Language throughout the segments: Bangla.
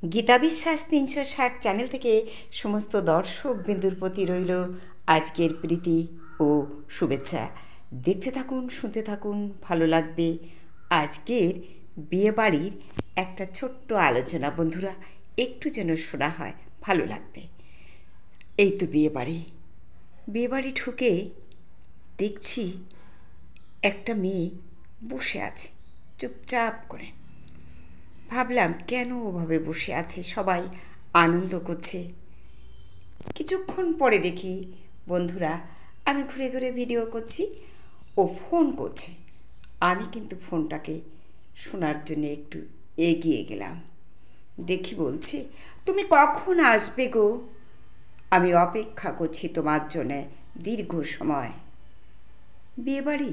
গীতা বিশ্বাস ৩৬০ চ্যানেল থেকে সমস্ত দর্শক বিন্দুর প্রতি রইল আজকের প্রীতি ও শুভেচ্ছা। দেখতে থাকুন, শুনতে থাকুন, ভালো লাগবে। আজকের বিয়েবাড়ির একটা ছোট্ট আলোচনা বন্ধুরা, একটু যেন শোনা হয়, ভালো লাগবে। এই তো বিয়েবাড়ি ঢুকে দেখছি একটা মেয়ে বসে আছে চুপচাপ করে। ভাবলাম কেন ওভাবে বসে আছে, সবাই আনন্দ করছে। কিছুক্ষণ পরে দেখি বন্ধুরা, আমি ঘুরে ঘুরে ভিডিও করছি, ও ফোন করছে। আমি কিন্তু ফোনটাকে শোনার জন্য একটু এগিয়ে গেলাম। দেখি বলছে, তুমি কখন আসবে গো? আমি অপেক্ষা করছি তোমার জন্যে দীর্ঘ সময়। বিয়েবাড়ি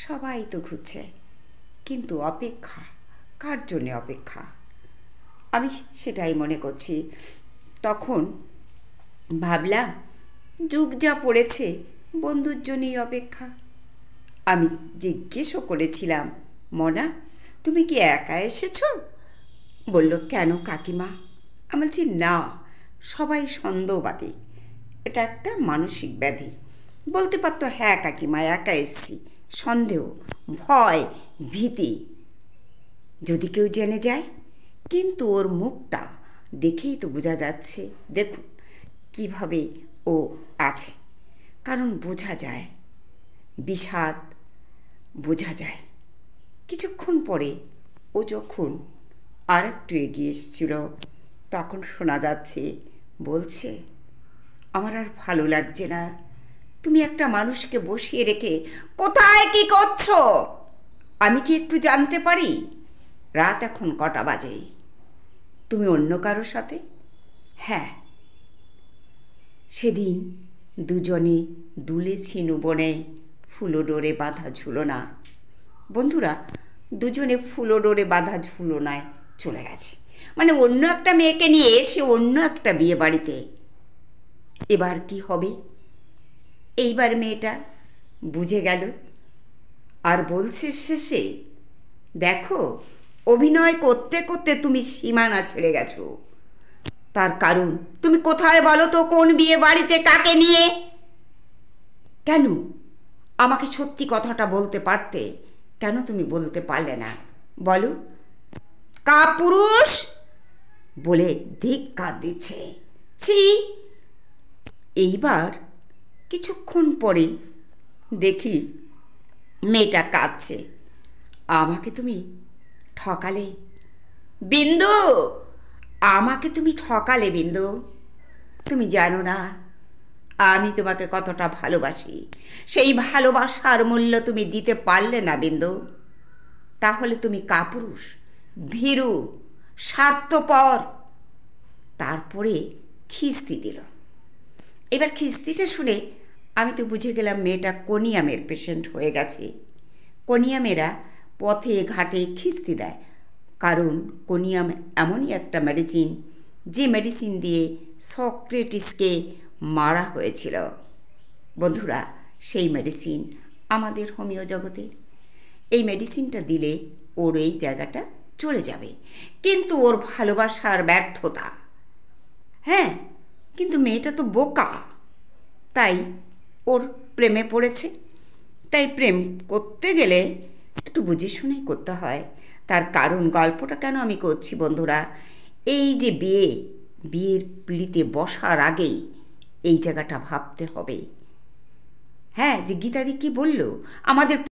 সবাই তো ঘুরছে, কিন্তু অপেক্ষা কার জন্যে অপেক্ষা? আমি সেটাই মনে করছি। তখন ভাবলাম, যুগ যা পড়েছে, বন্ধুর জন্যই অপেক্ষা। আমি জিজ্ঞেসও করেছিলাম, মনা তুমি কি একা এসেছো? বলল, কেন কাকিমা? আমি বলছি, না, সবাই সন্দেহবাদী, এটা একটা মানসিক ব্যাধি। বলতে পারতো, হ্যাঁ কাকিমা, একা এসছি, সন্দেহ, ভয়, ভীতি, যদি কেউ জেনে যায়। কিন্তু ওর মুখটা দেখেই তো বোঝা যাচ্ছে, দেখুন কিভাবে ও আছে। কারণ বোঝা যায়, বিষাদ বোঝা যায়। কিছুক্ষণ পরে ও যখন আর একটু এগিয়ে এসেছিল, তখন শোনা যাচ্ছে বলছে, আমার আর ভালো লাগছে না। তুমি একটা মানুষকে বসিয়ে রেখে কোথায় কি করছো? আমি কি একটু জানতে পারি? রাত এখন কটা বাজে? তুমি অন্য কারোর সাথে? হ্যাঁ, সেদিন দুজনে দুলেছি নুবনে, ফুলো ডোরে বাঁধা ঝুলনা। বন্ধুরা, দুজনে ফুলো ডোরে বাঁধা ঝুলনায় চলে গেছে, মানে অন্য একটা মেয়েকে নিয়ে এসে অন্য একটা বিয়ে বাড়িতে। এবার কি হবে? এইবার মেয়েটা বুঝে গেল আর বলছে শেষে, দেখো, অভিনয় করতে করতে তুমি সীমানা ছেড়ে গেছো। তার কারণ তুমি কোথায় বলো তো? কোন বিয়ে বাড়িতে, কাকে নিয়ে? কেন? আমাকে সত্যি কথাটা বলতে পারতে, কেন তুমি বলতে পারলে না? বলো। কাপুরুষ বলে ধিক্কার দিচ্ছে। ছি! এইবার কিছুক্ষণ পরে দেখি মেয়েটা কাঁদছে। আমাকে তুমি ঠকালে বিন্দু, আমাকে তুমি ঠকালে বিন্দু। তুমি জানো না আমি তোমাকে কতটা ভালোবাসি। সেই ভালোবাসার মূল্য তুমি দিতে পারলে না বিন্দু। তাহলে তুমি কাপুরুষ, ভীরু, স্বার্থপর। তারপরে খিস্তি দিল। এবার খিস্তিটা শুনে আমি তো বুঝে গেলাম মেয়েটা কোনিয়ামের পেশেন্ট হয়ে গেছে। কোনিয়ামেরা পথে ঘাটে খিস্তি দেয়, কারণ কোনিয়াম এমনই একটা মেডিসিন, যে মেডিসিন দিয়ে সক্রেটিসকে মারা হয়েছিল। বন্ধুরা, সেই মেডিসিন আমাদের হোমিও জগতে। এই মেডিসিনটা দিলে ওর এই জায়গাটা চলে যাবে, কিন্তু ওর ভালোবাসার ব্যর্থতা। হ্যাঁ, কিন্তু মেয়েটা তো বোকা, তাই ওর প্রেমে পড়েছে। তাই প্রেম করতে গেলে একটু বুঝে শুনেই করতে হয়। তার কারণ গল্পটা কেন আমি করছি বন্ধুরা, এই যে বিয়ের পিঁড়িতে বসার আগেই এই জায়গাটা ভাবতে হবে। হ্যাঁ, যে গীতাদি কি বলল, আমাদের